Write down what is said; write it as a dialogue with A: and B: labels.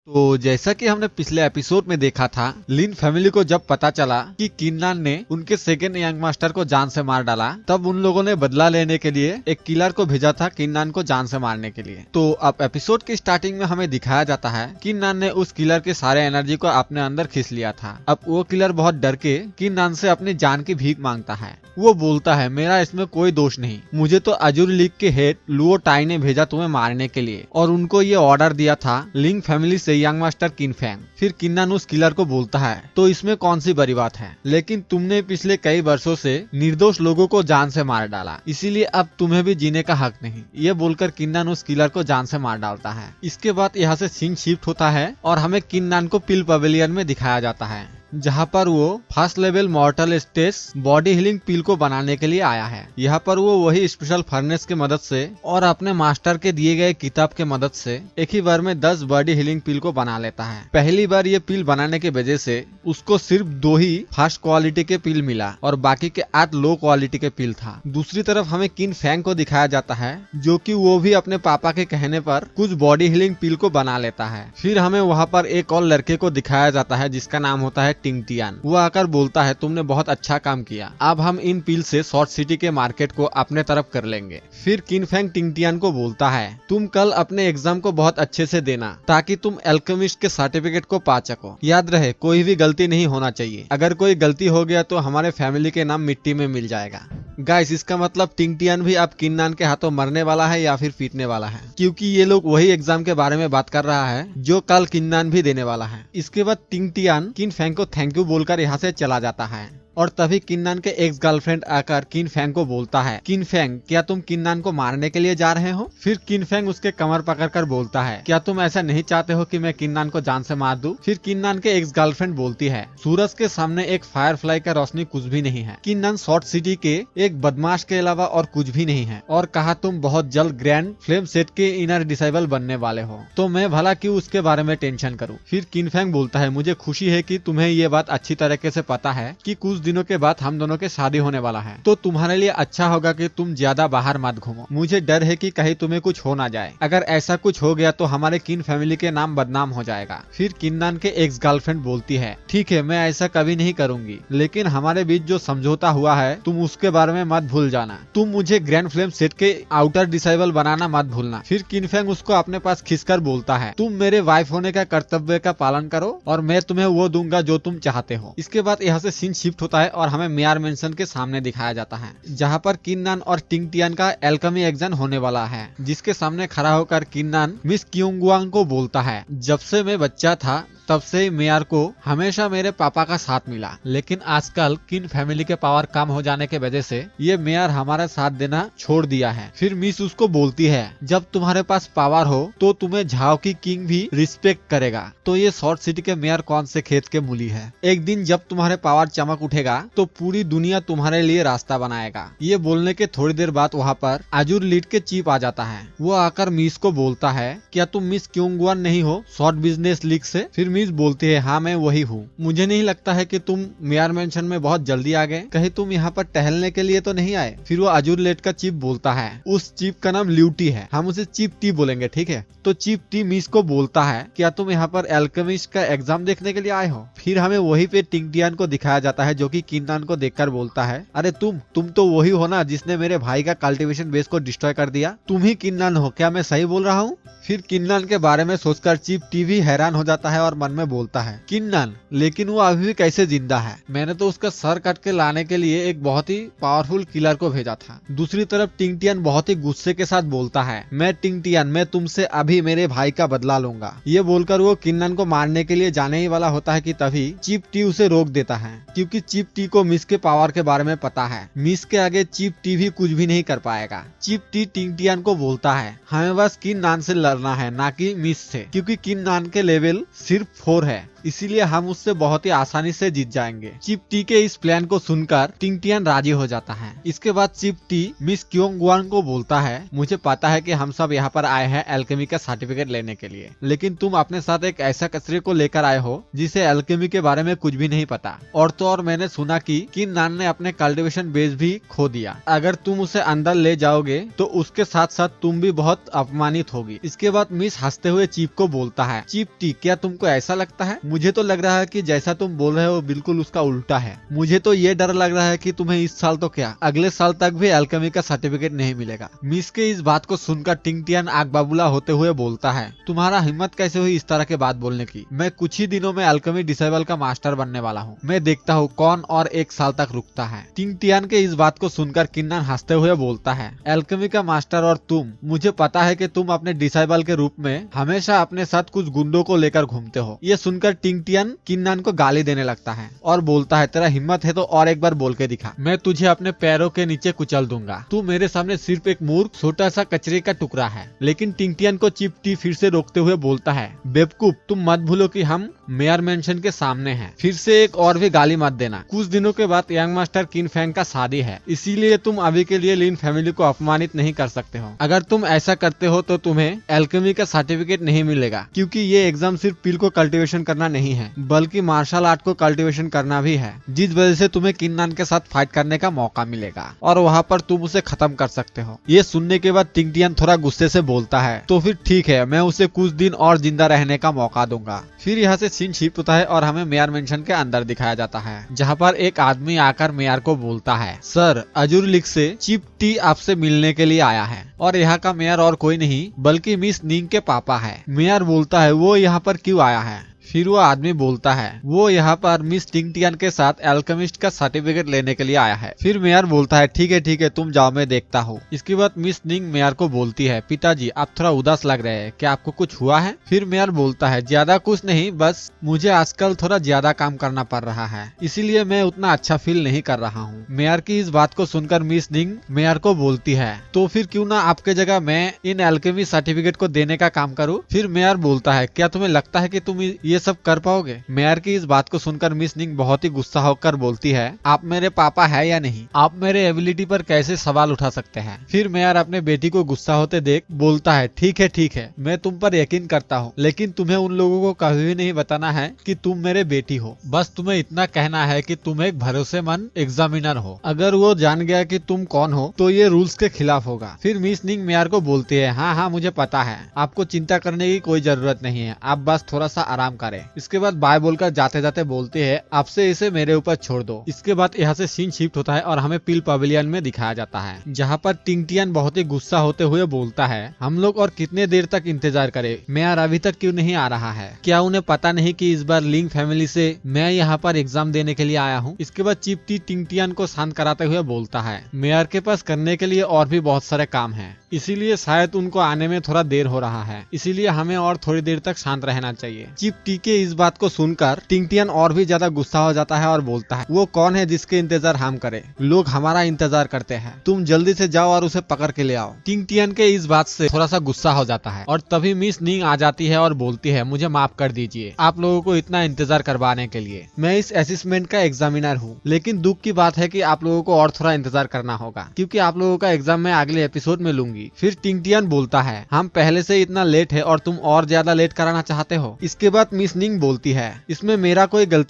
A: तो जैसा कि हमने पिछले एपिसोड में देखा था, लिन फैमिली को जब पता चला कि किन्नान ने उनके सेकेंड यंग मास्टर को जान से मार डाला, तब उन लोगों ने बदला लेने के लिए एक किलर को भेजा था किन्नान को जान से मारने के लिए। तो अब एपिसोड की स्टार्टिंग में हमें दिखाया जाता है किन्नान ने उस किलर के सारे एनर्जी को अपने अंदर खींच लिया था। अब वो किलर बहुत डर के किन्नान से अपनी जान की भीख मांगता है। वो बोलता है, मेरा इसमें कोई दोष नहीं, मुझे तो अजूर लीग के हेड लुओ टाई ने भेजा तुम्हें मारने के लिए, और उनको ये ऑर्डर दिया था लिंग फैमिली से यंग मास्टर किन फैंग। फिर किन्नान उस किलर को बोलता है, तो इसमें कौन सी बड़ी बात है, लेकिन तुमने पिछले कई वर्षों से निर्दोष लोगों को जान से मार डाला, इसीलिए अब तुम्हें भी जीने का हक नहीं। ये बोलकर किन्नान उस किलर को जान से मार डालता है। इसके बाद यहाँ से सीन शिफ्ट होता है और हमें किन्नान को पिल पवेलियन में दिखाया जाता है, जहाँ पर वो first level mortal stage body healing pill को बनाने के लिए आया है। यहाँ पर वो वही स्पेशल फर्नेस के मदद से और अपने मास्टर के दिए गए किताब के मदद से एक ही बार में 10 बॉडी हीलिंग पिल को बना लेता है। पहली बार ये पिल बनाने की वजह से उसको सिर्फ 2 ही फर्स्ट क्वालिटी के पिल मिला और बाकी के 8 लो क्वालिटी के पिल था। दूसरी तरफ हमें किन फैंग को दिखाया जाता है, जो कि वो भी अपने पापा के कहने पर कुछ बॉडी हीलिंग पिल को बना लेता है। फिर हमें वहाँ पर एक और लड़के को दिखाया जाता है जिसका नाम होता है टिंगटियान। वो आकर बोलता है, तुमने बहुत अच्छा काम किया, अब हम इन पिल से शॉर्ट सिटी के मार्केट को अपने तरफ कर लेंगे। फिर किन फैंग टिंगटियान को बोलता है, तुम कल अपने एग्जाम को बहुत अच्छे से देना ताकि तुम एल्केमिस्ट के सर्टिफिकेट को पा सको। याद रहे, कोई भी गलती नहीं होना चाहिए, अगर कोई गलती हो गया तो हमारे फैमिली के नाम मिट्टी में मिल जाएगा। गाइस, इसका मतलब टिंगटियान भी अब किन्नान के हाथों मरने वाला है या फिर पीटने वाला है, क्योंकि ये लोग वही एग्जाम के बारे में बात कर रहा है जो कल किन्नान भी देने वाला है। इसके बाद टिंगटियान किन फैंग को थैंक यू बोलकर यहाँ से चला जाता है और तभी किन्नान के एक्स गर्लफ्रेंड आकर किन फैंग को बोलता है, किन फैंग, क्या तुम किन्नान को मारने के लिए जा रहे हो? फिर किन फैंग उसके कमर पकड़कर बोलता है, क्या तुम ऐसा नहीं चाहते हो कि मैं किन्नान को जान से मार दूं? फिर किन्नान के एक्स गर्लफ्रेंड बोलती है, सूरज के सामने एक फायरफ्लाई का रोशनी कुछ भी नहीं है। किन्नान शॉर्ट सिटी के एक बदमाश के अलावा और कुछ भी नहीं है, और कहा तुम बहुत जल्द ग्रैंड फ्लेम सेट के इनर डिसेबल बनने वाले हो, तो मैं भला क्यों उसके बारे में टेंशन करूँ? फिर किन फैंग बोलता है, मुझे खुशी है कि तुम्हें ये बात अच्छी तरीके से पता है कि कुछ दिनों के बाद हम दोनों के शादी होने वाला है, तो तुम्हारे लिए अच्छा होगा कि तुम ज्यादा बाहर मत घूमो। मुझे डर है कि कहीं तुम्हें कुछ हो ना जाए, अगर ऐसा कुछ हो गया तो हमारे किन फैमिली के नाम बदनाम हो जाएगा। फिर किन्नान के एक्स गर्लफ्रेंड बोलती है, ठीक है, मैं ऐसा कभी नहीं करूंगी, लेकिन हमारे बीच जो समझौता हुआ है तुम उसके बारे में मत भूल जाना। तुम मुझे ग्रैंड फ्लेम सेट के आउटर डिसेबल बनाना मत भूलना। फिर किन फैंग उसको अपने पास खींचकर बोलता है, तुम मेरे वाइफ होने का कर्तव्य का पालन करो और मैं तुम्हें वो दूंगा जो तुम चाहते हो। इसके बाद यहाँ से सीन शिफ्ट होता है और हमें मियार मेंशन के सामने दिखाया जाता है, जहाँ पर किन्नान और टिंगटियान का एल्केमी एग्जाम होने वाला है, जिसके सामने खड़ा होकर किन्नान मिस क्योंगवांग को बोलता है, जब से मैं बच्चा था तब से मेयर को हमेशा मेरे पापा का साथ मिला, लेकिन आजकल किन फैमिली के पावर कम हो जाने के वजह से ये मेयर हमारा साथ देना छोड़ दिया है। फिर मिस उसको बोलती है, जब तुम्हारे पास पावर हो तो तुम्हें झाओ की किंग भी रिस्पेक्ट करेगा, तो ये शॉर्ट सिटी के मेयर कौन से खेत के मूली है। एक दिन जब तुम्हारे पावर चमक उठेगा तो पूरी दुनिया तुम्हारे लिए रास्ता बनाएगा। ये बोलने के थोड़ी देर बाद वहाँ पर अजूर लीड के चीफ आ जाता है। वो आकर मिस को बोलता है, क्या तुम मिस क्योंगवान नहीं हो शॉर्ट बिजनेस लीग से? फिर मिस बोलती है, हाँ मैं वही हूँ। मुझे नहीं लगता है कि तुम मियार मेंशन में बहुत जल्दी आ गए, कहीं तुम यहाँ पर टहलने के लिए तो नहीं आए? फिर वो अजूर लेट का चीफ बोलता है, उस चीफ का नाम ल्यूटी है, हम उसे चीफ टी बोलेंगे, ठीक है? तो चीफ टी मिस को बोलता है, क्या तुम यहाँ पर एल्केमिस्ट का एग्जाम देखने के लिए आए हो? फिर हमें वही पे टिंगटियान को दिखाया जाता है, जो कि किन्नान को देखकर बोलता है, अरे तुम तो वही हो ना जिसने मेरे भाई का कल्टीवेशन बेस को डिस्ट्रॉय कर दिया, तुम ही किन्नान हो, क्या मैं सही बोल रहा हूँ? फिर किन्नान के बारे में सोचकर चीफ टीवी हैरान हो जाता है और मन में बोलता है, किन्नान, लेकिन वो अभी भी कैसे जिंदा है? मैंने तो उसका सर कट के लाने के लिए एक बहुत ही पावरफुल किलर को भेजा था। दूसरी तरफ टिंगटियान बहुत ही गुस्से के साथ बोलता है, मैं टिंगटियान, मैं तुमसे अभी मेरे भाई का बदला लूंगा। ये बोलकर वो किन्नान को मारने के लिए जाने ही वाला होता है कि तभी चीफ टी उसे रोक देता है, क्योंकि चीफ टी को मिस के पावर के बारे में पता है। मिस के आगे चीफ टी भी कुछ भी नहीं कर पाएगा। चीफ टी टिंगटियान को बोलता है, हमें बस किन्नान से लड़ना है, ना कि मिस से, क्योंकि किन्नान के लेवल सिर्फ 4 है। इसीलिए हम उससे बहुत ही आसानी से जीत जाएंगे। चिप टी के इस प्लान को सुनकर टिंग टियान राजी हो जाता है। इसके बाद चिप टी मिस क्योंग वान को बोलता है, मुझे पता है कि हम सब यहाँ पर आए हैं एल्केमी का सर्टिफिकेट लेने के लिए, लेकिन तुम अपने साथ एक ऐसा कचरे को लेकर आए हो जिसे एल्केमी के बारे में कुछ भी नहीं पता। और तो और मैंने सुना कि किन नान ने अपने कल्टीवेशन बेस भी खो दिया। अगर तुम उसे अंदर ले जाओगे तो उसके साथ साथ तुम भी बहुत अपमानित होगी। इसके बाद मिस हंसते हुए चीप को बोलता है, चिप टी क्या तुमको ऐसा लगता है? मुझे तो लग रहा है कि जैसा तुम बोल रहे हो बिल्कुल उसका उल्टा है। मुझे तो ये डर लग रहा है कि तुम्हें इस साल तो क्या अगले साल तक भी एल्केमी का सर्टिफिकेट नहीं मिलेगा। मिस के इस बात को सुनकर टिंग टियान आग बबूला होते हुए बोलता है, तुम्हारा हिम्मत कैसे हुई इस तरह के बात बोलने की? मैं कुछ ही दिनों में एल्केमी डिसेबल का मास्टर बनने वाला हूँ। मैं देखता हूँ कौन और एक साल तक रुकता है। टिंग टियान के इस बात को सुनकर किन्नन हंसते हुए बोलता है, एल्केमी का मास्टर और तुम, मुझे पता है कि तुम अपने डिसेबल के रूप में हमेशा अपने साथ कुछ गुंडों को लेकर घूमते हो। ये सुनकर टिंग टियान किन्नन को गाली देने लगता है और बोलता है, तेरा हिम्मत है तो और एक बार बोल के दिखा, मैं तुझे अपने पैरों के नीचे कुचल दूंगा। तू मेरे सामने सिर्फ एक मूर्ख छोटा सा कचरे का टुकड़ा है। लेकिन टिंग टियान को चिप टी फिर से रोकते हुए बोलता है, बेवकूफ, तुम मत भूलो कि हम मेयर मेंशन के सामने हैं। फिर से एक और भी गाली मत देना। कुछ दिनों के बाद यंग मास्टर किन फैंग का शादी है, इसीलिए तुम अभी के लिए लिन फैमिली को अपमानित नहीं कर सकते हो। अगर तुम ऐसा करते हो तो तुम्हें एल्केमी का सर्टिफिकेट नहीं मिलेगा, क्योंकि ये एग्जाम सिर्फ पिल को कल्टीवेशन करना नहीं है बल्कि मार्शल आर्ट को कल्टीवेशन करना भी है, जिस वजह से तुम्हें किन्नन के साथ फाइट करने का मौका मिलेगा और वहाँ पर तुम उसे खत्म कर सकते हो। ये सुनने के बाद टिंग टियान थोड़ा गुस्से से बोलता है, तो फिर ठीक है, मैं उसे कुछ दिन और जिंदा रहने का मौका दूंगा। फिर यहाँ से सीन शिफ्ट होता है और हमें मेयर मेंशन के अंदर दिखाया जाता है, जहाँ पर एक आदमी आकर मेयर को बोलता है, सर अजूर लीग से चिप टी आपसे मिलने के लिए आया है और यहाँ का मेयर और कोई नहीं बल्कि मिस निंग के पापा है। मेयर बोलता है, वो यहाँ पर क्यों आया है? फिर वो आदमी बोलता है, वो यहाँ पर मिस टिंग टियान के साथ एल्केमिस्ट का सर्टिफिकेट लेने के लिए आया है। फिर मेयर बोलता है, ठीक है तुम जाओ, मैं देखता हूँ। इसके बाद मिस निंग मेयर को बोलती है, पिताजी आप थोड़ा उदास लग रहे हैं, क्या आपको कुछ हुआ है? फिर मेयर बोलता है, ज्यादा कुछ नहीं, बस मुझे आजकल थोड़ा ज्यादा काम करना पड़ रहा है, इसीलिए मैं उतना अच्छा फील नहीं कर रहा हूँ। मेयर की इस बात को सुनकर मिस निंग मेयर को बोलती है, तो फिर क्यों ना आपके जगह मैं इन एल्केमी सर्टिफिकेट को देने का काम करूँ? फिर मेयर बोलता है, क्या तुम्हें लगता है कि तुम ये सब कर पाओगे? मेयर की इस बात को सुनकर मिस निंग बहुत ही गुस्सा होकर बोलती है, आप मेरे पापा है या नहीं? आप मेरे एबिलिटी पर कैसे सवाल उठा सकते हैं? फिर मेयर अपने बेटी को गुस्सा होते देख बोलता है, ठीक है मैं तुम पर यकीन करता हूँ, लेकिन तुम्हें उन लोगों को कभी भी नहीं बताना है कि तुम मेरे बेटी हो। बस तुम्हें इतना कहना है कि तुम एक भरोसेमंद एग्जामिनर हो। अगर वो जान गया कि तुम कौन हो तो ये रूल्स के खिलाफ होगा। फिर मिस निंग मेयर को बोलती है, हाँ मुझे पता है, आपको चिंता करने की कोई जरूरत नहीं है, आप बस थोड़ा सा आराम करें। इसके बाद बाय बोलकर जाते जाते बोलते हैं, आपसे इसे मेरे ऊपर छोड़ दो। इसके बाद यहाँ से सीन शिफ्ट होता है और हमें पिल पवेलियन में दिखाया जाता है, जहाँ पर टिंग टियान बहुत ही गुस्सा होते हुए बोलता है, हम लोग और कितने देर तक इंतजार करें? मेयर अभी तक क्यों नहीं आ रहा है? क्या उन्हें पता नहीं कि इस बार लिंग फैमिली से मैं यहाँ पर एग्जाम देने के लिए आया हूँ? इसके बाद चिप टी टिंग टियान को शांत कराते हुए बोलता है, मेयर के पास करने के लिए और भी बहुत सारे काम है, इसीलिए शायद उनको आने में थोड़ा देर हो रहा है, इसीलिए हमें और थोड़ी देर तक शांत रहना चाहिए। चिप टी के इस बात को सुनकर टिंग टियान और भी ज्यादा गुस्सा हो जाता है और बोलता है, वो कौन है जिसके इंतजार हम करें? लोग हमारा इंतजार करते हैं, तुम जल्दी से जाओ और उसे पकड़ के ले आओ। टिंग टियान के इस बात से थोड़ा सा गुस्सा हो जाता है और तभी मिस निंग आ जाती है और बोलती है, मुझे माफ कर दीजिए आप लोगों को इतना इंतजार करवाने के लिए। मैं इस असेसमेंट का एग्जामिनर हूँ, लेकिन दुख की बात है कि आप लोगों को और थोड़ा इंतजार करना होगा, क्योंकि आप लोगों का एग्जाम मैं अगले एपिसोड में लूंगी। फिर टिंग टियान बोलता है, हम पहले से इतना लेट है और तुम और ज्यादा लेट कराना चाहते हो? इसके बाद मिस निंग बोलती है, इसमें मेरा कोई गलती